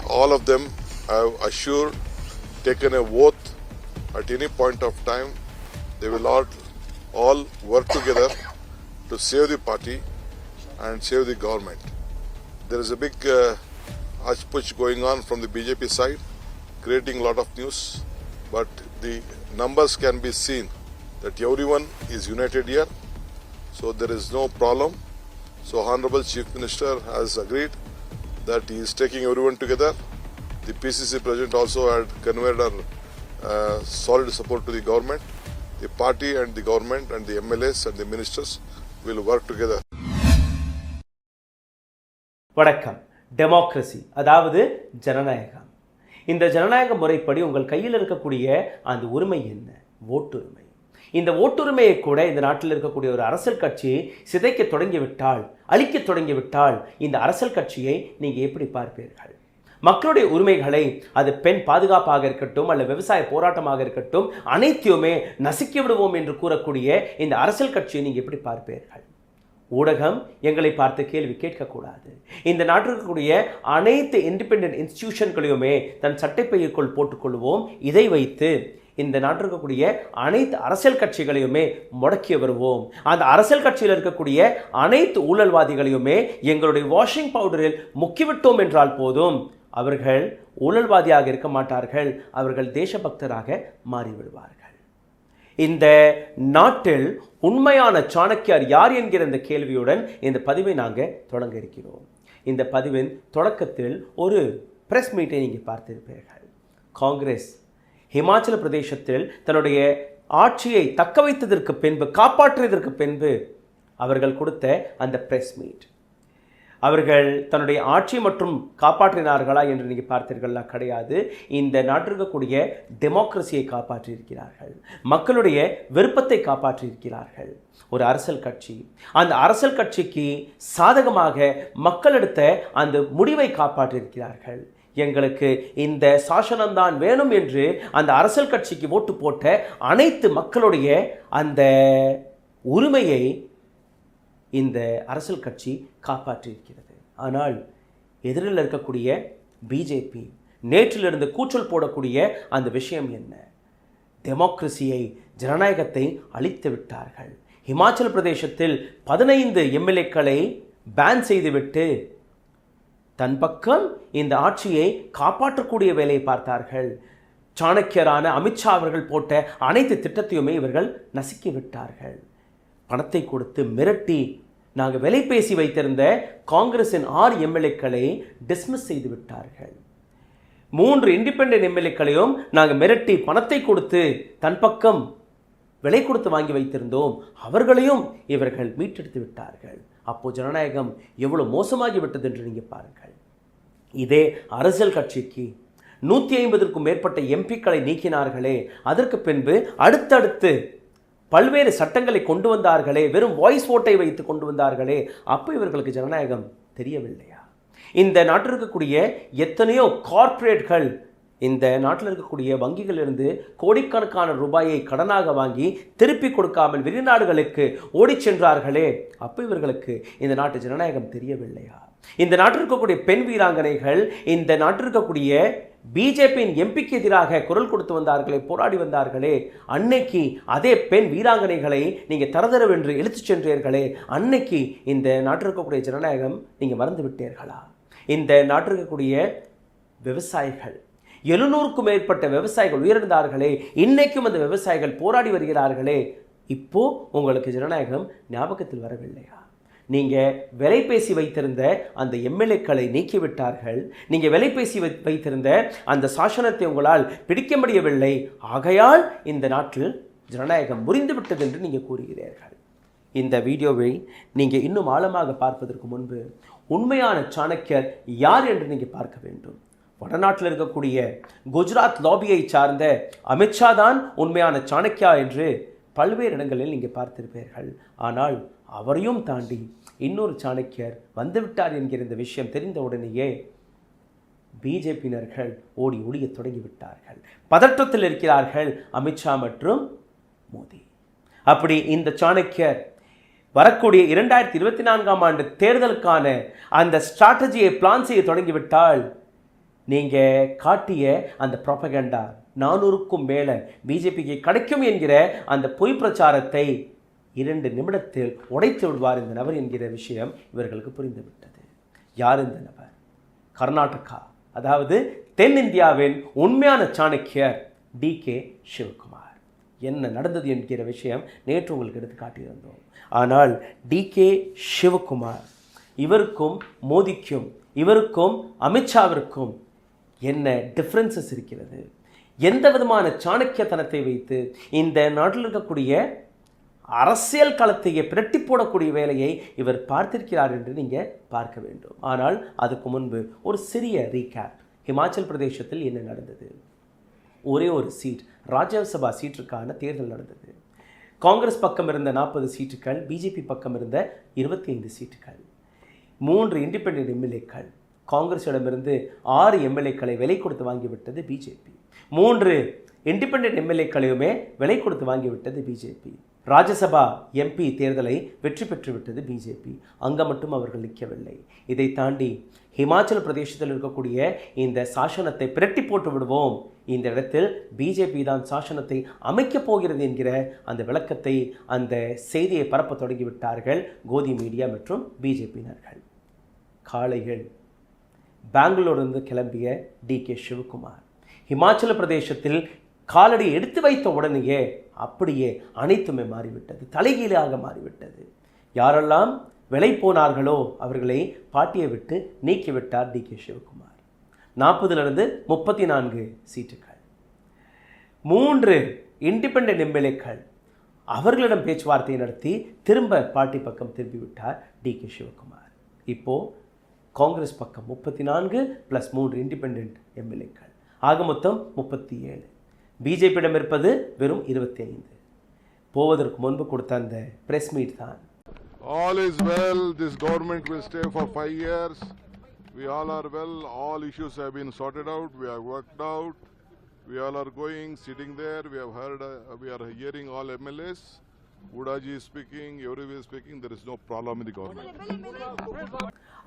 all of them have assured, taken a oath at any point of time, they will all work together to save the party and save the government. There is a big hush-push going on from the BJP side, creating a lot of news, but the numbers can be seen that everyone is united here, so there is no problem. So Honorable Chief Minister has agreed that he is taking everyone together. The PCC President also had conveyed solid support to the government. The party and the government and the MLAs and the ministers will work together. வணக்கம். Democracy அதாவது ஜனநாயகம். இந்த ஜனநாயக முறைப்படி உங்கள் கையில் இருக்கக்கூடிய அந்த உரிமை என்ன? ஓட்டுரிமை. இந்த ஓட்டுரிமையை கூட இந்த நாட்டில் இருக்கக்கூடிய ஒரு அரசியல் கட்சி சிதைக்க தொடங்கிவிட்டால், அழிக்க தொடங்கிவிட்டால் இந்த அரசியல் கட்சியை நீங்கள் எப்படி பார்ப்பீர்கள்? மக்களுடைய உரிமைகளை, அது பெண் பாதுகாப்பாக இருக்கட்டும் அல்ல விவசாய போராட்டமாக இருக்கட்டும், அனைத்தையுமே நசுக்கி விடுவோம் என்று கூறக்கூடிய இந்த அரசியல் கட்சியை நீங்கள் எப்படி பார்ப்பீர்கள்? ஊடகம் எங்களை பார்த்து கேள்வி கேட்கக்கூடாது. இந்த நாட்டில் இருக்கக்கூடிய அனைத்து இண்டிபெண்டன்ட் இன்ஸ்டிடியூஷன்களையுமே தன் சட்டைப்பைக்குள் போட்டுக்கொள்வோம். இதை வைத்து இந்த நாட்டில் இருக்கக்கூடிய அனைத்து அரசியல் கட்சிகளையுமே முடக்கி வருவோம். அந்த அரசியல் கட்சியில் இருக்கக்கூடிய அனைத்து ஊழல்வாதிகளையுமே எங்களுடைய வாஷிங் பவுடரில் முக்கிவிட்டோம் என்றால் போதும், அவர்கள் ஊழல்வாதியாக இருக்க மாட்டார்கள், அவர்கள் தேசபக்தராக மாறிவிடுவார்கள். இந்த நாட்டில் உண்மையான சாணக்கியார் யார் என்கிற இந்த கேள்வியுடன் இந்த பதிவை நாங்கள் தொடங்க இருக்கிறோம். இந்த பதிவின் தொடக்கத்தில் ஒரு பிரஸ் மீட்டை நீங்கள் பார்த்திருப்பீர்கள். காங்கிரஸ் ஹிமாச்சல பிரதேசத்தில் தன்னுடைய ஆட்சியை தக்க வைத்ததற்கு பின்பு, காப்பாற்றியதற்கு பின்பு அவர்கள் கொடுத்த அந்த பிரஸ் மீட், அவர்கள் தன்னுடைய ஆட்சி மற்றும் காப்பாற்றினார்களா என்று நீங்கள் பார்த்தீர்களா? கிடையாது. இந்த நாட்டிற்கக்கூடிய டெமோக்ரஸியை காப்பாற்றியிருக்கிறார்கள், மக்களுடைய விருப்பத்தை காப்பாற்றியிருக்கிறார்கள். ஒரு அரசியல் கட்சி, அந்த அரசியல் கட்சிக்கு சாதகமாக மக்கள் எடுத்த அந்த முடிவை காப்பாற்றியிருக்கிறார்கள். எங்களுக்கு இந்த சாசனம்தான் வேணும் என்று அந்த அரசியல் கட்சிக்கு ஓட்டு போட்ட அனைத்து மக்களுடைய அந்த உரிமையை இந்த அரசியல் கட்சி காப்பாற்றியிருக்கிறது. ஆனால் எதிரில் இருக்கக்கூடிய பிஜேபி நேற்றிலிருந்து கூச்சல் போடக்கூடிய அந்த விஷயம் என்ன? டெமோக்ரஸியை, ஜனநாயகத்தை அழித்து விட்டார்கள். ஹிமாச்சல பிரதேசத்தில் 15 எம்எல்ஏக்களை பேன் செய்துவிட்டு தன் பக்கம் இந்த ஆட்சியை காப்பாற்றக்கூடிய வேலையை பார்த்தார்கள். சாணக்கியரான அமித்ஷா அவர்கள் போட்ட அனைத்து திட்டத்தையுமே இவர்கள் நசுக்கி விட்டார்கள். பணத்தை கொடுத்து மிரட்டி நாங்கள் விலை பேசி வைத்திருந்த காங்கிரஸின் 6 எம்எல்ஏக்களை டிஸ்மிஸ் செய்து விட்டார்கள். 3 இண்டிபெண்டன்ட் எம்எல்ஏக்களையும் நாங்கள் மிரட்டி பணத்தை கொடுத்து தன் பக்கம் விலை கொடுத்து வாங்கி வைத்திருந்தோம், அவர்களையும் இவர்கள் மீட்டெடுத்து விட்டார்கள். அப்போ ஜனநாயகம் எவ்வளவு மோசமாகி விட்டது என்று நீங்கள் பாருங்கள். இதே அரசியல் கட்சிக்கு 150க்கும் மேற்பட்ட எம்பிக்களை நீக்கினார்களே, அதற்கு பின்பு அடுத்தடுத்து பல்வேறு சட்டங்களை கொண்டு வந்தார்களே, வெறும் வாய்ஸ் ஓட்டை வைத்து கொண்டு வந்தார்களே, அப்போ இவர்களுக்கு ஜனநாயகம் தெரியவில்லையா? இந்த நாட்டில் இருக்கக்கூடிய எத்தனையோ கார்ப்பரேட்கள் இந்த நாட்டில் இருக்கக்கூடிய வங்கிகளிலிருந்து கோடிக்கணக்கான ரூபாயை கடனாக வாங்கி திருப்பி கொடுக்காமல் வெளிநாடுகளுக்கு ஓடி சென்றார்களே, அப்போ இவர்களுக்கு இந்த நாட்டு ஜனநாயகம் தெரியவில்லையா? இந்த நாட்டில் இருக்கக்கூடிய பெண் வீராங்கனைகள் இந்த நாட்டில் இருக்கக்கூடிய பிஜேபியின் எம்பிக்கு எதிராக குரல் கொடுத்து வந்தார்களே, போராடி வந்தார்களே, அன்னைக்கு அதே பெண் வீராங்கனைகளை நீங்கள் தரதரவென்று இழுத்துச் சென்றீர்களே, அன்னைக்கு இந்த நாட்டில் இருக்கக்கூடிய ஜனநாயகம் நீங்கள் மறந்து விட்டீர்களா? இந்த நாட்டில் இருக்கக்கூடிய விவசாயிகள் 700க்கும் மேற்பட்ட விவசாயிகள் உயிரிழந்தார்களே, இன்னைக்கும் அந்த விவசாயிகள் போராடி வருகிறார்களே, இப்போ உங்களுக்கு ஜனநாயகம் ஞாபகத்தில் வரவில்லையா? நீங்கள் விலை பேசி வைத்திருந்த அந்த எம்எல்ஏக்களை நீக்கிவிட்டார்கள். நீங்கள் விலை பேசி வைத்திருந்த அந்த சாசனத்தை உங்களால் பிடிக்க முடியவில்லை. ஆகையால் இந்த நாட்டில் ஜனநாயகம் முறிந்துவிட்டது என்று நீங்கள் கூறுகிறீர்கள். இந்த வீடியோவை நீங்கள் இன்னும் ஆழமாக பார்ப்பதற்கு முன்பு உண்மையான சாணக்கியர் யார் என்று நீங்கள் பார்க்க வேண்டும். வடநாட்டில் இருக்கக்கூடிய குஜராத் லாபியை சார்ந்த அமித்ஷா தான் உண்மையான சாணக்கியா என்று பல்வேறு இடங்களில் நீங்கள் பார்த்திருப்பீர்கள். ஆனால் அவரையும் தாண்டி இன்னொரு சாணக்கியர் வந்துவிட்டார் என்கிற இந்த விஷயம் தெரிந்த உடனேயே பிஜேபியினர்கள் ஓடி ஒளிய தொடங்கிவிட்டார்கள். பதற்றத்தில் இருக்கிறார்கள் அமித்ஷா மற்றும் மோடி. அப்படி இந்த சாணக்கியர் வரக்கூடிய 2024ஆம் ஆண்டு தேர்தலுக்கான அந்த ஸ்ட்ராட்டஜியை பிளான் செய்ய தொடங்கிவிட்டால் நீங்கள் காட்டிய அந்த ப்ராபகண்டா 400க்கும் மேலே பிஜேபிக்கு கிடைக்கும் என்கிற அந்த பொய் பிரச்சாரத்தை 2 நிமிடத்தில் உடைத்து விடுவார் இந்த நபர் என்கிற விஷயம் இவர்களுக்கு புரிந்துவிட்டது. யார் இந்த நபர்? கர்நாடகா, அதாவது தென்னிந்தியாவின் உண்மையான சாணக்கியர் டிகே சிவகுமார். என்ன நடந்தது என்கிற விஷயம் நேற்று உங்களுக்கு எடுத்து காட்டியிருந்தோம். ஆனால் டிகே சிவகுமார், இவருக்கும் மோடிக்கும், இவருக்கும் அமித்ஷாவிற்கும் என்ன டிஃப்ரென்சஸ் இருக்கிறது? எந்த விதமான சாணக்கியத்தனத்தை வைத்து இந்த நாட்டில் இருக்கக்கூடிய அரசியல் களத்தையே பிரட்டி போடக்கூடிய வேலையை இவர் பார்த்திருக்கிறார் என்று நீங்கள் பார்க்க வேண்டும். ஆனால் அதுக்கு முன்பு ஒரு சிறிய ரீகேப். ஹிமாச்சல் பிரதேசத்தில் என்ன நடந்தது? ஒரே ஒரு சீட், ராஜ்யசபா சீட்டுக்கான தேர்தல் நடந்தது. காங்கிரஸ் பக்கம் இருந்த 40 சீட்டுகள், பிஜேபி பக்கம் இருந்த 25 சீட்டுகள். 3 இண்டிபெண்டன்ட் எம்எல்ஏக்கள். காங்கிரஸிடமிருந்து 6 எம்எல்ஏக்களை விலை கொடுத்து வாங்கிவிட்டது பிஜேபி. 3 இண்டிபெண்டன்ட் எம்எல்ஏக்களையுமே விலை கொடுத்து வாங்கிவிட்டது பிஜேபி. ராஜ்யசபா எம்பி தேர்தலை வெற்றி பெற்றுவிட்டது பிஜேபி. அங்கே மட்டும் அவர்கள் நிற்கவில்லை. இதை தாண்டி ஹிமாச்சல பிரதேசத்தில் இருக்கக்கூடிய இந்த சாசனத்தை பிரட்டி போட்டு விடுவோம், இந்த இடத்தில் பிஜேபி தான் சாசனத்தை அமைக்கப் போகிறது என்கிற அந்த விளக்கத்தை, அந்த செய்தியை பரப்ப தொடங்கிவிட்டார்கள் கோதி மீடியா மற்றும் பிஜேபியினர்கள். காலையில் பெங்களூரிலிருந்து கிளம்பிய டிகே சிவகுமார் ஹிமாச்சல பிரதேசத்தில் காலடி எடுத்து வைத்த உடனேயே அப்படியே அனைத்துமே மாறிவிட்டது, தலைகீழாக மாறிவிட்டது. யாரெல்லாம் விலை போனார்களோ அவர்களை பாட்டியை விட்டு நீக்கிவிட்டார் டிகே சிவகுமார். 40லிருந்து 34 சீட்டுகள், 3 இண்டிபெண்டன்ட் எம்எல்ஏக்கள், அவர்களிடம் பேச்சுவார்த்தை நடத்தி திரும்ப பார்ட்டி பக்கம் திரும்பிவிட்டார் டிகே சிவகுமார். இப்போது காங்கிரஸ் பக்கம் 34 + 3 இண்டிபெண்டன்ட் எம்எல்ஏக்கள், ஆக மொத்தம் 37. பிஜேபியிடம் இருப்பது வெறும் 25. போவதற்கு முன்பு கொடுத்த அந்த பிரஸ் மீட் தான். All is well. This government will stay for 5 years. We all are well. All issues have been sorted out. We have worked out. We all are going, sitting there. We have heard. We are hearing all MLAs. Udaji is speaking. Everybody is speaking. There is no problem in the government.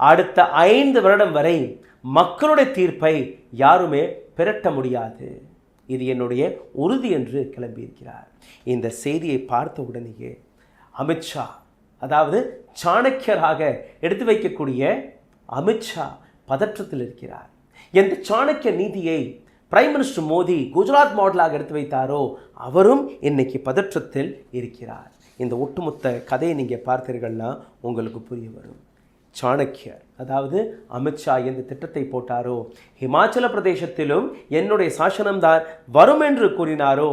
அடுத்த 5 வருடம் வரை மக்களுடைய தீர்ப்பை யாருமே பெறட்ட முடியாது, இது என்னுடைய உறுதி என்று கிளம்பியிருக்கிறார். இந்த செய்தியை பார்த்த உடனேயே அமித்ஷா, அதாவது சாணக்கியராக எடுத்து வைக்கக்கூடிய அமித்ஷா பதற்றத்தில் இருக்கிறார். எந்த சாணக்கிய நீதியை பிரைம் மினிஸ்டர் மோடி குஜராத் மாடலாக எடுத்து வைத்தாரோ அவரும் இன்னைக்கு பதற்றத்தில் இருக்கிறார். இந்த ஒட்டுமொத்த கதையை நீங்கள் பார்த்தீர்கள்னா உங்களுக்கு புரிய வரும். சாணக்கியர், அதாவது அமித்ஷா எந்த திட்டத்தை போட்டாரோ, ஹிமாச்சல பிரதேசத்திலும் என்னுடைய சாசனம்தான் வரும் என்று கூறினாரோ,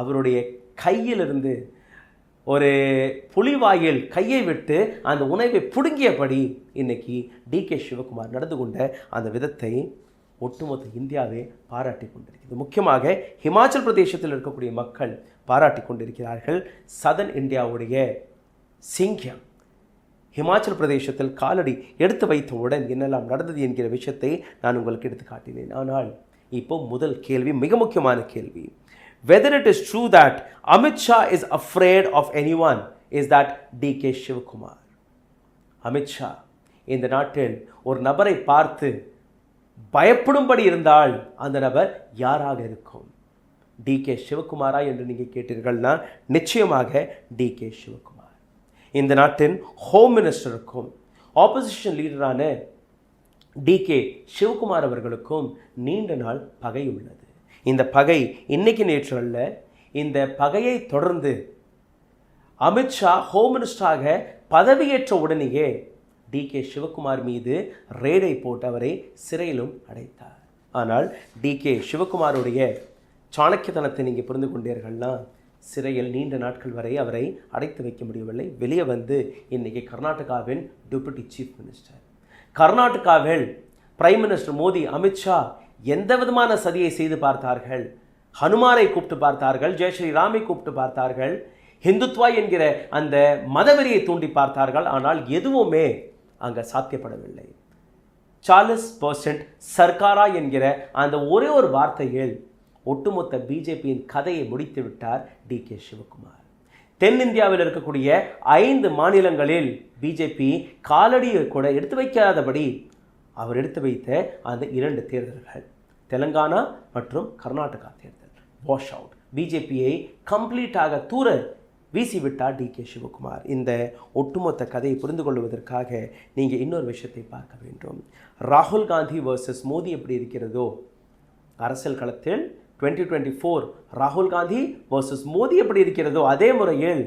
அவருடைய கையிலிருந்து ஒரு புலிவாயில் கையை விட்டு அந்த உணவை புடுங்கியபடி இன்னைக்கு டிகே சிவகுமார் நடந்து கொண்ட அந்த விதத்தை ஒட்டுமொத்த இந்தியாவே பாராட்டி கொண்டிருக்கிறது. முக்கியமாக ஹிமாச்சல் பிரதேசத்தில் இருக்கக்கூடிய மக்கள் பாராட்டி கொண்டிருக்கிறார்கள். சதர்ன் இந்தியாவுடைய சிங்கம் ஹிமாச்சல் பிரதேசத்தில் காலடி எடுத்து வைத்தவுடன் என்னெல்லாம் நடந்தது என்கிற விஷயத்தை நான் உங்களுக்கு எடுத்து காட்டினேன். ஆனால் இப்போ முதல் கேள்வி, மிக முக்கியமான கேள்வி, whether it is true that Amit Shah is afraid of anyone, is that DK Shivakumar. Amit Shah இந்த நாட்டில் ஒரு நபரை பார்த்து பயப்படும்படி இருந்தால் அந்த நபர் யாராக இருக்கும்? டிகே சிவகுமாரா என்று நீங்கள் கேட்டீர்கள்னா நிச்சயமாக டிகே சிவகுமார். இந்த நாட்டின் ஹோம் மினிஸ்டருக்கும் ஆப்போசிஷன் லீடரான டிகே சிவகுமார் அவர்களுக்கும் நீண்ட நாள் பகை உள்ளது. இந்த பகை இன்னைக்கு நேற்று அல்ல. இந்த பகையை தொடர்ந்து அமித்ஷா ஹோம் மினிஸ்டராக பதவியேற்ற உடனேயே டிகே சிவகுமார் மீது ரேடை போட்டு அவரை சிறையிலும் அடைத்தார். ஆனால் டிகே சிவகுமாருடைய சாணக்கியத்தனத்தை நீங்கள் புரிந்து கொண்டீர்கள்னா சிறையில் நீண்ட நாட்கள் வரை அவரை அடைத்து வைக்க முடியவில்லை. வெளியே வந்து இன்றைக்கி கர்நாடகாவின் டெபுட்டி சீஃப் மினிஸ்டர், கர்நாடகாவில் பிரைம் மினிஸ்டர் மோடி, அமித்ஷா எந்த விதமான சதியை செய்து பார்த்தார்கள். ஹனுமாரை கூப்பிட்டு பார்த்தார்கள், ஜெய் ஸ்ரீராமை கூப்பிட்டு பார்த்தார்கள், ஹிந்துத்வா என்கிற அந்த மதவெறியை தூண்டி பார்த்தார்கள். ஆனால் எதுவுமே அங்கே சாத்தியப்படவில்லை. 40% சர்க்காரா என்கிற அந்த ஒரே ஒரு வார்த்தையில் ஒட்டுமொத்த பிஜேபியின் கதையை முடித்து விட்டார் டிகே சிவகுமார். தென்னிந்தியாவில் இருக்கக்கூடிய 5 மாநிலங்களில் பிஜேபி காலடியை கூட எடுத்து வைக்காதபடி அவர் எடுத்து வைத்த அந்த 2 தேர்தல்கள், தெலுங்கானா மற்றும் கர்நாடகா தேர்தல், வாஷ் அவுட். பிஜேபியை கம்ப்ளீட்டாக தூர வீசிவிட்டார் டி.கே. சிவகுமார். இந்த ஒட்டுமொத்த கதையை புரிந்து கொள்வதற்காக நீங்கள் இன்னொரு விஷயத்தை பார்க்க வேண்டும். ராகுல் காந்தி வர்சஸ் மோடி எப்படி இருக்கிறதோ அரசியல் களத்தில் 2024 ராகுல் காந்தி வர்சஸ் மோடி எப்படி இருக்கிறதோ அதே முறையில்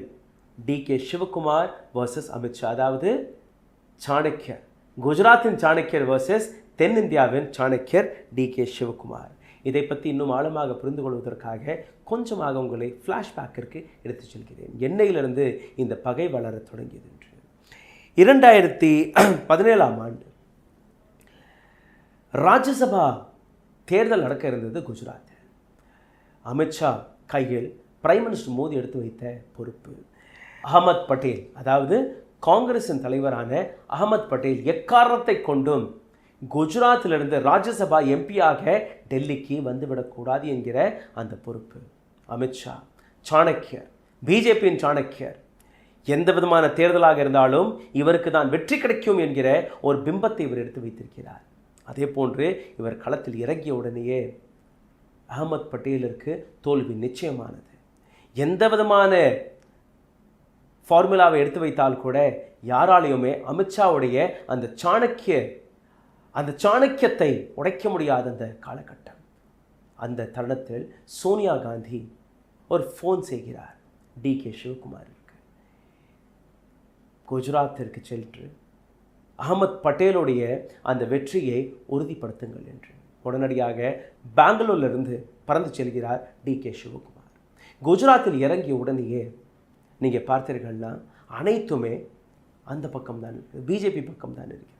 டி.கே. சிவகுமார் வர்சஸ் அமித்ஷா, அதாவது சாணக்கியர், குஜராத்தின் சாணக்கியர் வர்சஸ் தென்னிந்தியாவின் சாணக்கியர் டி.கே. சிவகுமார். இதை பற்றி இன்னும் ஆழமாக புரிந்து கொள்வதற்காக கொஞ்சமாக உங்களை ஃப்ளாஷ்பேக்கிற்கு எடுத்துச் செல்கிறேன். எண்ணெயிலிருந்து இந்த பகை வளரத் தொடங்கியது என்று 2017ஆம் ஆண்டு ராஜ்யசபா தேர்தல் நடக்க இருந்தது குஜராத். அமித்ஷா கையில் பிரைம் மினிஸ்டர் மோடி எடுத்து வைத்த பொறுப்பு. அகமது பட்டேல், அதாவது காங்கிரசின் தலைவரான அகமது பட்டேல் எக்காரணத்தை கொண்டும் குஜராத்திலிருந்து ராஜ்யசபா எம்பியாக டெல்லிக்கு வந்துவிடக்கூடாது என்கிற அந்த பொறுப்பு. அமித்ஷா சாணக்கியர், பிஜேபியின் சாணக்கியர், எந்த விதமான தேர்தலாக இருந்தாலும் இவருக்கு தான் வெற்றி கிடைக்கும் என்கிற ஒரு பிம்பத்தை இவர் எடுத்து வைத்திருக்கிறார். அதே போன்று இவர் களத்தில் இறங்கிய உடனேயே அகமது பட்டேலிற்கு தோல்வி நிச்சயமானது. எந்த விதமான ஃபார்முலாவை எடுத்து வைத்தால் கூட யாராலையுமே அமித்ஷாவுடைய அந்த சாணக்கியத்தை உடைக்க முடியாத அந்த காலகட்டம். அந்த தருணத்தில் சோனியா காந்தி ஒரு ஃபோன் செய்கிறார் டி.கே. சிவகுமாருக்கு. குஜராத்திற்கு சென்று அகமது பட்டேலுடைய அந்த வெற்றியை உறுதிப்படுத்துங்கள் என்று உடனடியாக பெங்களூரிலிருந்து பறந்து செல்கிறார் டி.கே. சிவகுமார். குஜராத்தில் இறங்கிய உடனேயே நீங்கள் பார்த்தீர்கள்னா அனைத்துமே அந்த பக்கம் தான் இருக்குது, பிஜேபி பக்கம் தான் இருக்கிறது.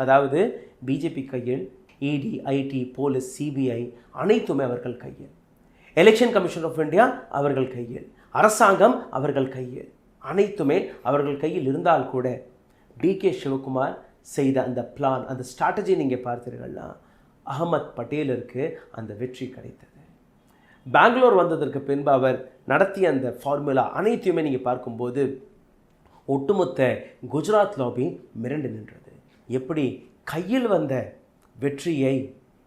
அதாவது பிஜேபி கையில் இடி, ஐடி, போலீஸ், சிபிஐ அனைத்துமே அவர்கள் கையில், எலெக்ஷன் கமிஷன் ஆஃப் இந்தியா அவர்கள் கையில், அரசாங்கம் அவர்கள் கையில், அனைத்துமே அவர்கள் கையில் இருந்தால் கூட டி.கே. சிவகுமார் செய்த அந்த பிளான், அந்த ஸ்ட்ராட்டஜி நீங்கள் பார்த்தீர்கள்னா அகமது பட்டேலிற்கு அந்த வெற்றி கிடைத்தது. பெங்களூர் வந்ததற்கு பின்பு அவர் நடத்திய அந்த ஃபார்முலா அனைத்தையுமே நீங்கள் பார்க்கும்போது ஒட்டுமொத்த குஜராத் லாபி மிரண்டு நின்றது. எப்படி கையில் வந்த வெற்றியை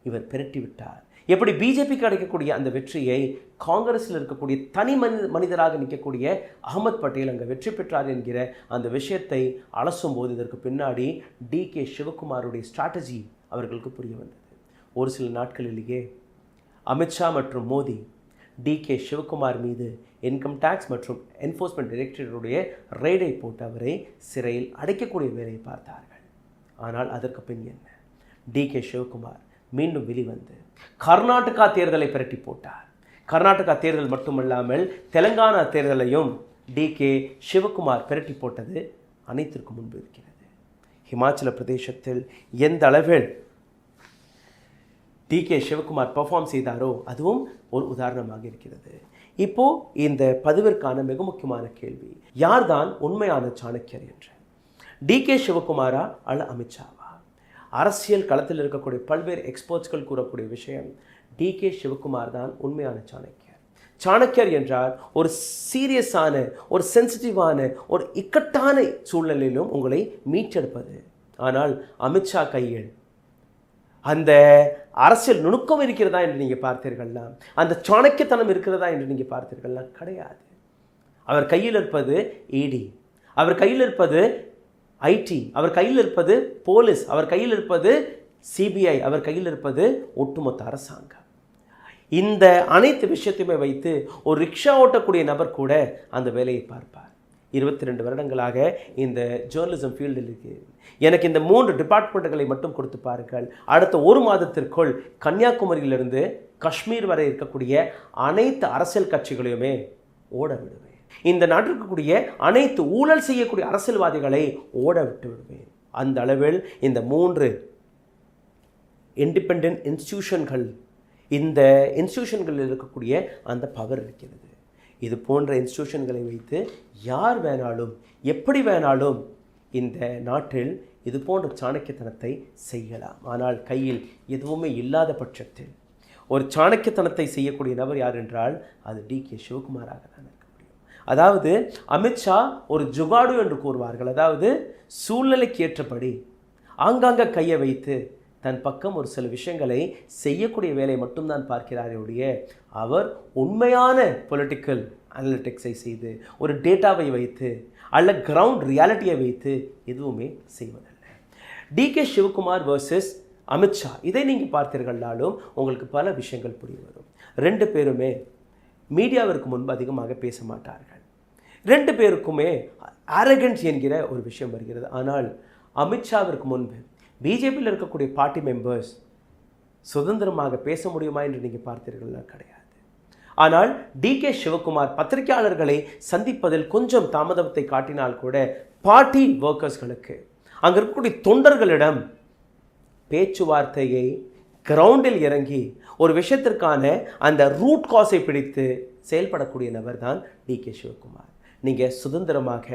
இவர் பெரட்டிவிட்டார், எப்படி பிஜேபி கிடைக்கக்கூடிய அந்த வெற்றியை காங்கிரஸில் இருக்கக்கூடிய தனி மனிதராக நிற்கக்கூடிய அகமது பட்டேல் அங்கே வெற்றி பெற்றார் என்கிற அந்த விஷயத்தை அலசும் போது இதற்கு பின்னாடி டி.கே. சிவகுமாருடைய ஸ்ட்ராட்டஜி அவர்களுக்கு புரிய வந்தது. ஒரு சில நாட்களிலேயே அமித்ஷா மற்றும் மோடி டி.கே. சிவகுமார் மீது இன்கம் டேக்ஸ் மற்றும் என்ஃபோர்ஸ்மெண்ட் டைரக்டரேட்டுடைய ரெய்டை போட்டு அவரை சிறையில் அடைக்கக்கூடிய வேலையை பார்த்தார்கள். ஆனால் அதற்கு பின் என்ன, டி.கே. சிவகுமார் மீண்டும் வெளிவந்து கர்நாடகா தேர்தலை பிரட்டி போட்டார். கர்நாடகா தேர்தல் மட்டுமல்லாமல் தெலுங்கானா தேர்தலையும் டி.கே. சிவகுமார் பிரட்டி போட்டது அனைத்திற்கும் முன்பு இருக்கிறது. ஹிமாச்சல பிரதேசத்தில் எந்த அளவில் டி.கே. சிவகுமார் பெர்ஃபார்ம் செய்தாரோ அதுவும் ஒரு உதாரணமாக இருக்கிறது. இப்போ இந்த பதிவிற்கான மிக முக்கியமான கேள்வி, யார்தான் உண்மையான சாணக்கியர் என்று? டி.கே. சிவகுமாரா அல்ல அமித்ஷாவா? அரசியல் களத்தில் இருக்கக்கூடிய பல்வேறு எக்ஸ்பர்ட்ஸ்கள் கூறக்கூடிய விஷயம், டி.கே. சிவகுமார் தான் உண்மையான சாணக்கியர். சாணக்கியர் என்றால் ஒரு சீரியஸான, ஒரு சென்சிட்டிவான, ஒரு இக்கட்டான சூழ்நிலையிலும் உங்களை மீட்டெடுப்பது. ஆனால் அமித்ஷா கையில் அந்த அரசியல் நுணுக்கம் இருக்கிறதா என்று நீங்கள் பார்த்தீர்கள்னா, அந்த சாணக்கியத்தனம் இருக்கிறதா என்று நீங்கள் பார்த்தீர்கள்னா கிடையாது. அவர் கையில் இருப்பது இடி, அவர் கையில் இருப்பது ஐடி, அவர் கையில் இருப்பது போலீஸ், அவர் கையில் இருப்பது சிபிஐ, அவர் கையில் இருப்பது ஒட்டுமொத்த அரசாங்கம். இந்த அனைத்து விஷயத்தையுமே வைத்து ஒரு ரிக்ஷா ஓட்டக்கூடிய நபர் கூட அந்த வேலையை பார்ப்பார். 22 வருடங்களாக இந்த ஜேர்னலிசம் ஃபீல்டில் இருக்கு. எனக்கு இந்த 3 டிபார்ட்மெண்ட்டுகளை மட்டும் கொடுத்து பாருங்கள், அடுத்த 1 மாதத்திற்குள் கன்னியாகுமரியிலிருந்து காஷ்மீர் வரை இருக்கக்கூடிய அனைத்து அரசியல் கட்சிகளையுமே ஓட விடுவேன். இந்த நாட்டில் இருக்கக்கூடிய அனைத்து ஊழல் செய்யக்கூடிய அரசியல்வாதிகளை ஓட விட்டு விடுவேன். அந்த அளவில் இந்த 3 இண்டிபெண்டன்ட் இன்ஸ்டிடியூஷன்கள், இந்த இன்ஸ்டிடியூஷன்களில் இருக்கக்கூடிய அந்த பவர் இருக்கிறது. இது போன்ற இன்ஸ்டிடியூஷன்களை வைத்து யார் வேணாலும் எப்படி வேணாலும் இந்த நாட்டில் இது போன்ற சாணக்கியத்தனத்தை செய்யலாம். ஆனால் கையில் எதுவுமே இல்லாத பட்சத்தில் ஒரு சாணக்கியத்தனத்தை செய்யக்கூடிய நபர் யார் என்றால் அது டி.கே. சிவகுமாராக தான் இருக்க முடியும். அதாவது அமித்ஷா ஒரு ஜுகாடு என்று கூறுவார்கள். அதாவது சூழ்நிலைக்கு ஏற்றபடி ஆங்காங்க கையை வைத்து தன் பக்கம் ஒரு சில விஷயங்களை செய்யக்கூடிய வேலை மட்டும்தான் பார்க்கிறாரே ஒழிய அவர் உண்மையான பொலிட்டிக்கல் அனலிட்டிக்ஸை செய்து ஒரு டேட்டாவை வைத்து அல்ல கிரவுண்ட் ரியாலிட்டியை வைத்து எதுவுமே செய்வதில்லை. டிகே சிவகுமார் வர்சஸ் அமித்ஷா, இதை நீங்கள் பார்த்தீர்கள்னாலும் உங்களுக்கு பல விஷயங்கள் புரிய வரும். ரெண்டு பேருமே மீடியாவிற்கு முன்பு அதிகமாக பேச மாட்டார்கள். ரெண்டு பேருக்குமே அரகன்ஸ் என்கிற ஒரு விஷயம் வருகிறது. ஆனால் அமித்ஷாவிற்கு முன்பு பிஜேபியில் இருக்கக்கூடிய பார்ட்டி மெம்பர்ஸ் சுதந்திரமாக பேச முடியுமா என்று நீங்கள் பார்த்தீர்கள்னா கிடையாது. ஆனால் டிகே சிவகுமார் பத்திரிகையாளர்களை சந்திப்பதில் கொஞ்சம் தாமதத்தை காட்டினால் கூட பார்ட்டி ஒர்க்கர்ஸ்களுக்கு அங்கே இருக்கக்கூடிய தொண்டர்களிடம் பேச்சுவார்த்தையை கிரவுண்டில் இறங்கி ஒரு விஷயத்திற்கான அந்த ரூட் காஸை பிடித்து செயல்படக்கூடிய நபர் தான் டிகே சிவகுமார். நீங்கள் சுதந்திரமாக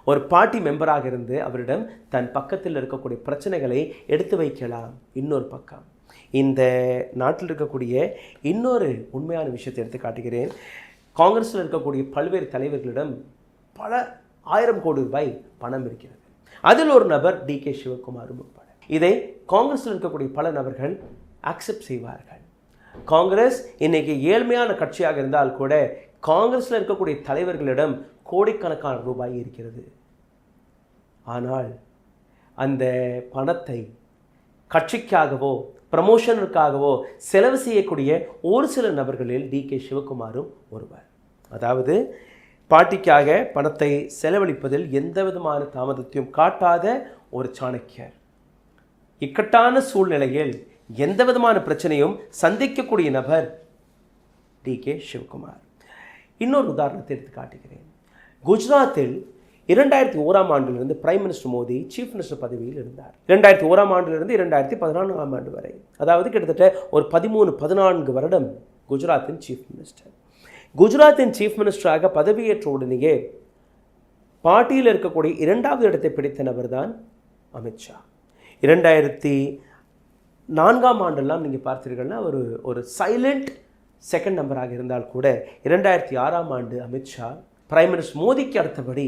ஒரு பார்ட்டி மெம்பராக இருந்து அவரிடம் தன் பக்கத்தில் இருக்கக்கூடிய பிரச்சனைகளை எடுத்து வைக்கலாம். இன்னொரு பக்கம் இந்த நாட்டில் இருக்கக்கூடிய இன்னொரு உண்மையான விஷயத்தை எடுத்து காட்டுகிறேன். காங்கிரஸில் இருக்கக்கூடிய பல்வேறு தலைவர்களிடம் பல 1000 கோடி ரூபாய் பணம் இருக்கிறது. அதில் ஒரு நபர் டிகே சிவகுமாரும் உட்பட. இதை காங்கிரஸில் இருக்கக்கூடிய பல நபர்கள் அக்செப்ட் செய்வார்கள். காங்கிரஸ் இன்னைக்கு ஏழ்மையான கட்சியாக இருந்தால் கூட காங்கிரஸில் இருக்கக்கூடிய தலைவர்களிடம் கோடிக்கணக்கான ரூபாய் இருக்கிறது. ஆனால் அந்த பணத்தை கட்சிக்காகவோ ப்ரமோஷனுக்காகவோ செலவு செய்யக்கூடிய ஒரு சில நபர்களில் டிகே சிவகுமாரும் ஒருவர். அதாவது பார்ட்டிக்காக பணத்தை செலவழிப்பதில் எந்த விதமான தாமதத்தையும் காட்டாத ஒரு சாணக்கியர். இக்கட்டான சூழ்நிலையில் எந்த விதமான பிரச்சனையும் சந்திக்கக்கூடிய நபர் டிகே சிவகுமார். இன்னொரு உதாரணத்தை எடுத்து காட்டுகிறேன். குஜராத்தில் 2001ஆம் ஆண்டிலிருந்து prime minister Modi chief minister பதவியில் இருந்தார். 2001ஆம் ஆண்டிலிருந்து 2014ஆம் ஆண்டு வரை, அதாவது கிட்டத்தட்ட ஒரு 13-14 வருடம் குஜராத்தின் சீஃப் மினிஸ்டர். குஜராத்தின் சீஃப் மினிஸ்டராக பதவியேற்ற உடனேயே பார்ட்டியில் இருக்கக்கூடிய 2வது இடத்தை பிடித்த நபர் தான் அமித்ஷா. 2004ஆம் ஆண்டெல்லாம் நீங்கள் பார்த்தீர்கள்னா ஒரு சைலண்ட் செகண்ட் நம்பராக இருந்தால் கூட 2006ஆம் ஆண்டு அமித்ஷா பிரைம் மினிஸ்டர் மோடிக்கு அடுத்தபடி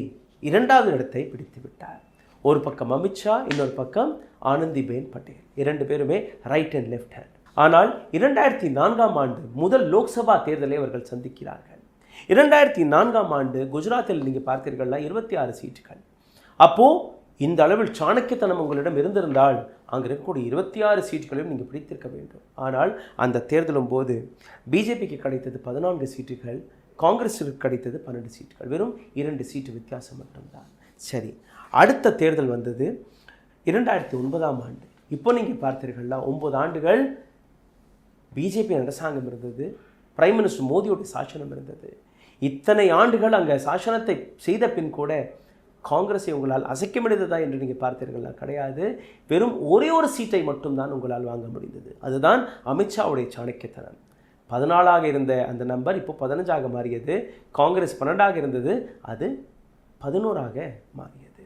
2வது இடத்தை பிடித்து விட்டார். ஒரு பக்கம் அமித்ஷா, இன்னொரு பக்கம் ஆனந்திபென் பட்டேல், 2 பேருமே ரைட் அண்ட் லெஃப்ட் ஹேண்ட். ஆனால் 2004ஆம் ஆண்டு முதல் லோக்சபா தேர்தலை அவர்கள் சந்திக்கிறார்கள். 2004ஆம் ஆண்டு குஜராத்தில் நீங்கள் பார்த்தீர்கள்னா 26 சீட்டுகள். அப்போது இந்த அளவில் சாணக்கியத்தனம் உங்களிடம் இருந்திருந்தால் அங்கே இருக்கக்கூடிய 26 சீட்டுகளையும் நீங்கள் பிடித்திருக்க வேண்டும். ஆனால் அந்த தேர்தலும் போது பிஜேபிக்கு கிடைத்தது 14 சீட்டுகள், காங்கிரஸுக்கு கிடைத்தது 12 சீட்டுகள், வெறும் 2 சீட்டு வித்தியாசம் மட்டும்தான். சரி, அடுத்த தேர்தல் வந்தது 2009ஆம் ஆண்டு. இப்போ நீங்கள் பார்த்தீர்கள்னா 9 ஆண்டுகள் பிஜேபி அரசாங்கம் இருந்தது, பிரைம் மினிஸ்டர் மோடியோடைய சாசனம் இருந்தது. இத்தனை ஆண்டுகள் அங்கே சாசனத்தை செய்த பின் கூட காங்கிரஸை உங்களால் அசைக்க முடிந்ததா என்று நீங்கள் பார்த்தீர்களா? கிடையாது. வெறும் ஒரே ஒரு சீட்டை மட்டும்தான் உங்களால் வாங்க முடிந்தது. அதுதான் அமித்ஷாவுடைய சாணக்கியத்தனம். 14ஆக இருந்த அந்த நம்பர் இப்போ 15ஆக மாறியது. காங்கிரஸ் 12ஆக இருந்தது, அது 11ஆக மாறியது.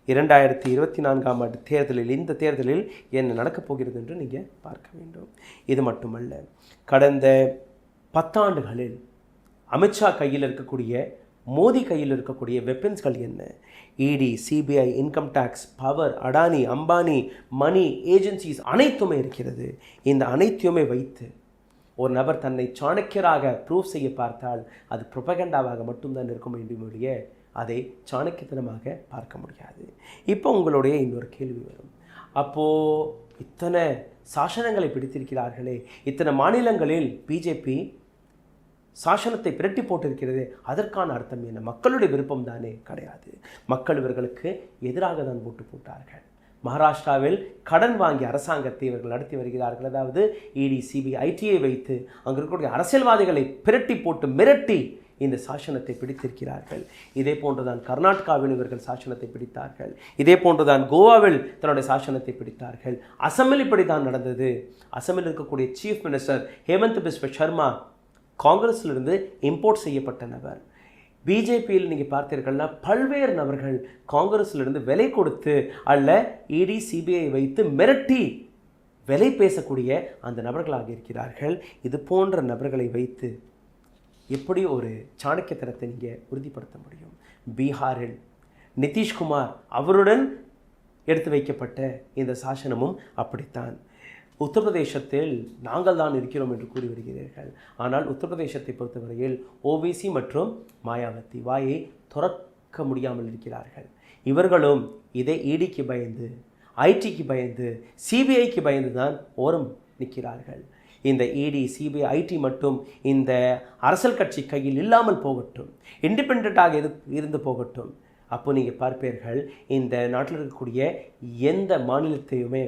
2024ஆம் ஆண்டு தேர்தலில், இந்த தேர்தலில் என்ன நடக்கப் போகிறது என்று நீங்கள் பார்க்க வேண்டும். இது மட்டுமல்ல, கடந்த 10 ஆண்டுகளில் அமித்ஷா கையில் இருக்கக்கூடிய, மோடி கையில் இருக்கக்கூடிய வெப்பன்ஸ்கள் என்ன? ED, CBI, income tax, power, Adani, Ambani, money, agencies அனைத்துமே இருக்கிறது. இந்த அனைத்தையுமே வைத்து ஒரு நபர் தன்னை சாணக்கியராக ப்ரூவ் செய்ய பார்த்தால் அது ப்ரொபகண்டாவாக மட்டும்தான் இருக்க வேண்டிய அதை சாணக்கியத்தனமாக பார்க்க முடியாது. இப்போ உங்களுடைய இன்னொரு கேள்வி வரும். அப்போது இத்தனை சாசனங்களை பிடித்திருக்கிறார்களே, இத்தனை மாநிலங்களில் பிஜேபி சாசனத்தை பிரட்டி போட்டிருக்கிறது, அதற்கான அர்த்தம் என்ன? மக்களுடைய விருப்பம் தானே? கிடையாது. மக்கள் இவர்களுக்கு எதிராக தான் ஓட்டு போட்டார்கள். மகாராஷ்டிராவில் கடன் வாங்கி அரசாங்கத்தை இவர்கள் நடத்தி வருகிறார்கள். அதாவது இடி, சிபிஐ, ஐடியை வைத்து அங்கே இருக்கக்கூடிய அரசியல்வாதிகளை பிரட்டி போட்டு மிரட்டி இந்த சாசனத்தை பிடித்திருக்கிறார்கள். இதே போன்றுதான் கர்நாடகாவில் இவர்கள் சாசனத்தை பிடித்தார்கள். இதே போன்றுதான் கோவாவில் தன்னுடைய சாசனத்தை பிடித்தார்கள். அசமில் இப்படி தான் நடந்தது. அசமில் இருக்கக்கூடிய சீஃப் மினிஸ்டர் ஹேமந்த் பிஸ்வ சர்மா காங்கிரஸிலிருந்து இம்போர்ட் செய்யப்பட்ட நபர். பிஜேபியில் நீங்கள் பார்த்தீர்கள்னா பல்வேறு நபர்கள் காங்கிரஸிலிருந்து விலை கொடுத்து அல்ல இடி, சிபிஐ வைத்து மிரட்டி விலை பேசக்கூடிய அந்த நபர்களாக இருக்கிறார்கள். இது போன்ற நபர்களை வைத்து எப்படி ஒரு சாணக்கியத்தனத்தை நீங்கள் உறுதிப்படுத்த முடியும்? பீகாரில் நிதிஷ்குமார் அவருடன் எடுத்து வைக்கப்பட்ட இந்த சாசனமும் அப்படித்தான். உத்தரப்பிரதேசத்தில் நாங்கள் தான் இருக்கிறோம் என்று கூறி வருகிறீர்கள். ஆனால் உத்தரப்பிரதேசத்தை பொறுத்தவரையில் ஓபிசி மற்றும் மாயாவதி வாயை துறக்க முடியாமல் இருக்கிறார்கள். இவர்களும் இதே இடிக்கு பயந்து, ஐடிக்கு பயந்து, சிபிஐக்கு பயந்து தான் ஓரம் நிற்கிறார்கள். இந்த இடி, சிபிஐ, ஐடி மட்டும் இந்த அரசியல் கட்சி கையில் இல்லாமல் போகட்டும், இண்டிபெண்ட்டாக இருந்து போகட்டும். அப்போ நீங்கள் பார்ப்பீர்கள், இந்த நாட்டில் இருக்கக்கூடிய எந்த மாநிலத்தையுமே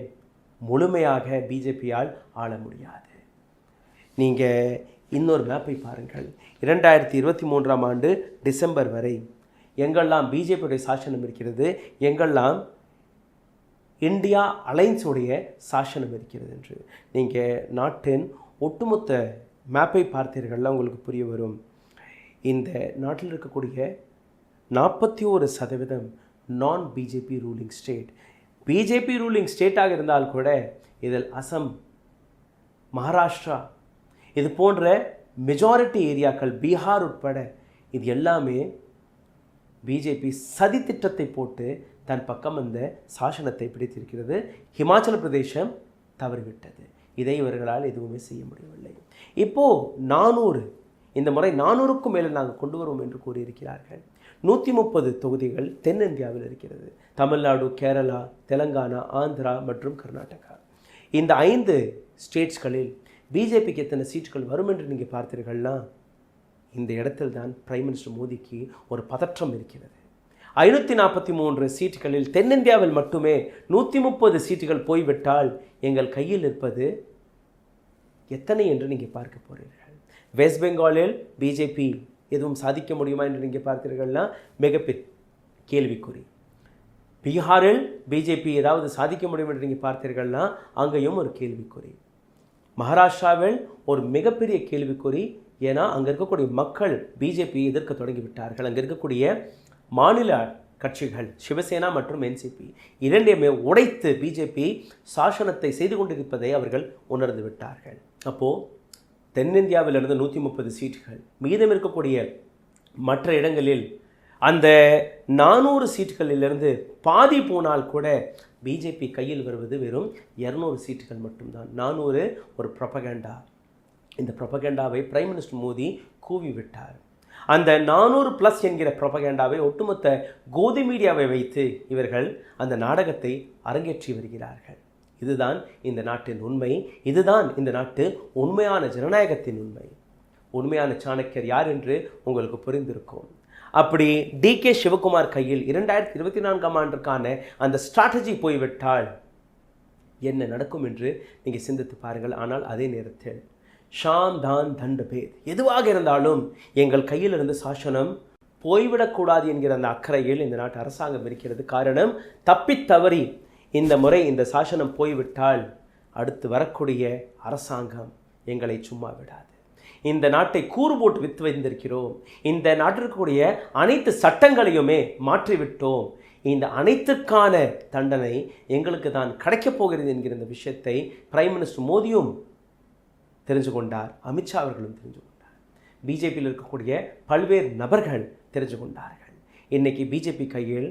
முழுமையாக பிஜேபியால் ஆள முடியாது. நீங்கள் இன்னொரு மேப்பை பாருங்கள். 2023ஆம் ஆண்டு டிசம்பர் வரை எங்கெல்லாம் பிஜேபியுடைய சாசனம் இருக்கிறது, எங்கெல்லாம் இந்தியா அலைன்ஸுடைய சாசனம் இருக்கிறது என்று நீங்கள் நாட்டின் ஒட்டுமொத்த மேப்பை பார்த்தீர்கள்லாம் உங்களுக்கு புரிய வரும். இந்த நாட்டில் இருக்கக்கூடிய 41% நான் BJP ruling state. BJP ruling ஸ்டேட்டாக இருந்தால் கூட இதில் அசம், மகாராஷ்டிரா இது போன்ற மெஜாரிட்டி ஏரியாக்கள், பீகார் உட்பட இது எல்லாமே பிஜேபி சதி திட்டத்தை போட்டு தன் பக்கம் அந்த சாசனத்தை பிடித்திருக்கிறது. ஹிமாச்சல பிரதேசம் தவறிவிட்டது. இதை இவர்களால் எதுவுமே செய்ய முடியவில்லை. இப்போது 400, இந்த முறை 400க்கும் மேலே நாங்கள் கொண்டு வருவோம் என்று கூறியிருக்கிறார்கள். 130 தொகுதிகள் தென்னிந்தியாவில் இருக்கிறது. தமிழ்நாடு, கேரளா, தெலங்கானா, ஆந்திரா மற்றும் கர்நாடகா. இந்த 5 ஸ்டேட்ஸ்களில் பிஜேபிக்கு எத்தனை சீட்டுகள் வரும் என்று நீங்கள் பார்த்தீர்கள்னா, இந்த இடத்தில் தான் பிரைம் மினிஸ்டர் மோடிக்கு ஒரு பதற்றம் இருக்கிறது. 543 சீட்டுகளில் தென்னிந்தியாவில் மட்டுமே 130 சீட்டுகள் போய்விட்டால் எங்கள் கையில் இருப்பது எத்தனை என்று நீங்கள் பார்க்க போகிறீர்கள். வெஸ்ட் பெங்காலில் பிஜேபி எதுவும் சாதிக்க முடியுமா என்று நீங்கள் பார்த்தீர்கள்னா மிகப்பெரிய கேள்விக்குறி. பீகாரில் பிஜேபி ஏதாவது சாதிக்க முடியும் என்று நீங்கள் பார்த்தீர்கள்னா அங்கேயும் ஒரு கேள்விக்குறி. மகாராஷ்டிராவில் ஒரு மிகப்பெரிய கேள்விக்குறி. ஏன்னா அங்கே இருக்கக்கூடிய மக்கள் பிஜேபி எதிர்க்க தொடங்கிவிட்டார்கள். அங்கே இருக்கக்கூடிய மாநில கட்சிகள் சிவசேனா மற்றும் என்சிபி இரண்டையுமே உடைத்து பிஜேபி சாசனத்தை செய்து கொண்டிருப்பதை அவர்கள் உணர்ந்து விட்டார்கள். அப்போது தென்னிந்தியாவிலிருந்து 130 சீட்டுகள், மீதம் இருக்கக்கூடிய மற்ற இடங்களில் அந்த 400 சீட்டுகளிலிருந்து பாதி போனால் கூட பிஜேபி கையில் வருவது வெறும் 200 சீட்டுகள் மட்டும்தான். 400 ஒரு ப்ரொபகண்டா. இந்த ப்ரொபகண்டாவை பிரைம் மினிஸ்டர் மோடி கூவி விட்டார். அந்த 400+ என்கிற ப்ரொபகண்டாவை ஒட்டுமொத்த கோதி மீடியாவை வைத்து இவர்கள் அந்த நாடகத்தை அரங்கேற்றி வருகிறார்கள். இதுதான் இந்த நாட்டின் உண்மை. இதுதான் இந்த நாட்டு உண்மையான ஜனநாயகத்தின் உண்மை. உண்மையான சாணக்கியர் யார் என்று உங்களுக்கு புரிந்திருக்கும். அப்படி டிகே சிவகுமார் கையில் 2024ஆம் ஆண்டுக்கான அந்த ஸ்ட்ராட்டஜி போய்விட்டால் என்ன நடக்கும் என்று நீங்கள் சிந்தித்து பாருங்கள். ஆனால் அதே நேரத்தில் ஷாம் தான் தண்ட பேத் எதுவாக இருந்தாலும் எங்கள் கையில் இருந்து சாசனம் போய்விடக்கூடாது என்கிற அந்த அக்கறையில் இந்த நாட்டு அரசாங்கம் இருக்கிறது. காரணம், தப்பித்தவறி இந்த முறை இந்த சாசனம் போய்விட்டால் அடுத்து வரக்கூடிய அரசாங்கம் எங்களை சும்மா விடாது. இந்த நாட்டை கூறு போட்டு வித்து வைத்திருக்கிறோம். இந்த நாட்டிற்குரிய அனைத்து சட்டங்களையுமே மாற்றிவிட்டோம். இந்த அனைத்துக்கான தண்டனை எங்களுக்கு தான் கிடைக்கப் போகிறது என்கிற இந்த விஷயத்தை பிரைம் மினிஸ்டர் மோடியும் தெரிஞ்சு கொண்டார். அமித்ஷா அவர்களும் தெரிஞ்சு கொண்டார். பிஜேபியில் இருக்கக்கூடிய பல்வேறு நபர்கள் தெரிஞ்சு கொண்டார்கள். இன்றைக்கி பிஜேபி கையில்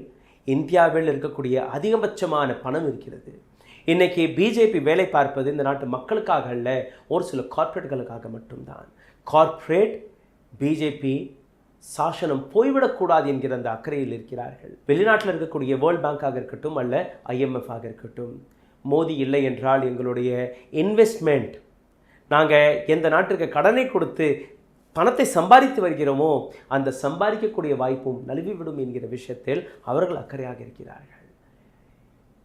இந்தியாவில் இருக்கக்கூடிய அதிகபட்சமான பணம் இருக்கிறது. இன்றைக்கி பிஜேபி வேலை பார்ப்பது இந்த நாட்டு மக்களுக்காக அல்ல, ஒரு சில கார்ப்பரேட்டுகளுக்காக மட்டும்தான். கார்ப்பரேட் பிஜேபி சாசனம் போய்விடக்கூடாது என்கிற அந்த அக்கறையில் இருக்கிறார்கள். வெளிநாட்டில் இருக்கக்கூடிய வேர்ல்ட் பேங்காக இருக்கட்டும் அல்ல IMF ஆக இருக்கட்டும், மோடி இல்லை என்றால் எங்களுடைய இன்வெஸ்ட்மெண்ட், நாங்கள் எந்த நாட்டிற்கு கடனை கொடுத்து பணத்தை சம்பாதித்து வருகிறோமோ அந்த சம்பாதிக்கக்கூடிய வாய்ப்பும் நழுவிவிடும் என்கிற விஷயத்தில் அவர்கள் அக்கறையாக இருக்கிறார்கள்.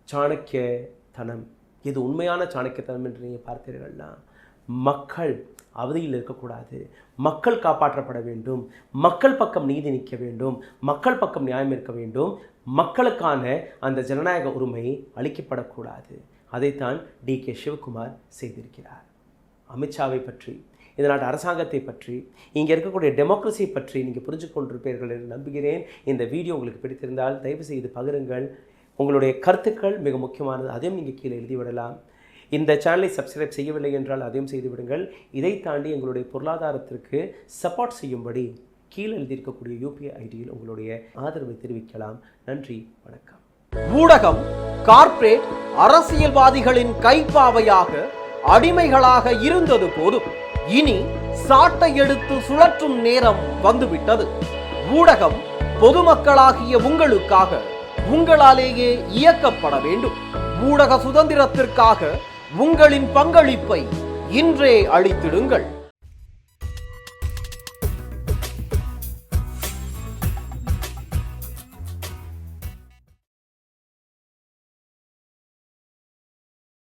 சாணக்கியத்தனம், இது உண்மையான சாணக்கியத்தனம் என்று நீங்கள் பார்த்தீர்கள்னா, மக்கள் அவதியில் இருக்கக்கூடாது, மக்கள் காப்பாற்றப்பட வேண்டும், மக்கள் பக்கம் நீதி நிற்க வேண்டும், மக்கள் பக்கம் நியாயம் இருக்க வேண்டும், மக்களுக்கான அந்த ஜனநாயக உரிமை அளிக்கப்படக்கூடாது. அதைத்தான் டிகே சிவகுமார் செய்திருக்கிறார். அமித்ஷாவை பற்றி, இந்த நாட்டு அரசாங்கத்தை பற்றி, இங்கே இருக்கக்கூடிய டெமோக்ரஸியை பற்றி நீங்கள் புரிஞ்சு கொண்டிருப்பீர்கள் என்று நம்புகிறேன். இந்த வீடியோ உங்களுக்கு பிடித்திருந்தால் தயவு செய்து பகிருங்கள். உங்களுடைய கருத்துக்கள் மிக முக்கியமானது, அதையும் நீங்கள் கீழே எழுதிவிடலாம். இந்த சேனலை சப்ஸ்கிரைப் செய்யவில்லை என்றால் அதையும் செய்து விடுங்கள். இதை தாண்டி எங்களுடைய பொருளாதாரத்திற்கு சப்போர்ட் செய்யும்படி கீழே எழுதியிருக்கக்கூடிய UPI ஐடியில் உங்களுடைய ஆதரவை தெரிவிக்கலாம். நன்றி, வணக்கம். ஊடகம், கார்ப்பரேட், அரசியல்வாதிகளின் கைப்பாவையாக அடிமைகளாக இருந்தது போதும். இனி சாட்டை எடுத்து சுழற்றும் நேரம் வந்துவிட்டது. ஊடகம் பொதுமக்களாகிய உங்களுக்காக உங்களாலேயே இயக்கப்பட வேண்டும். ஊடக சுதந்திரத்திற்காக உங்களின் பங்களிப்பை இன்றே அளித்திடுங்கள்.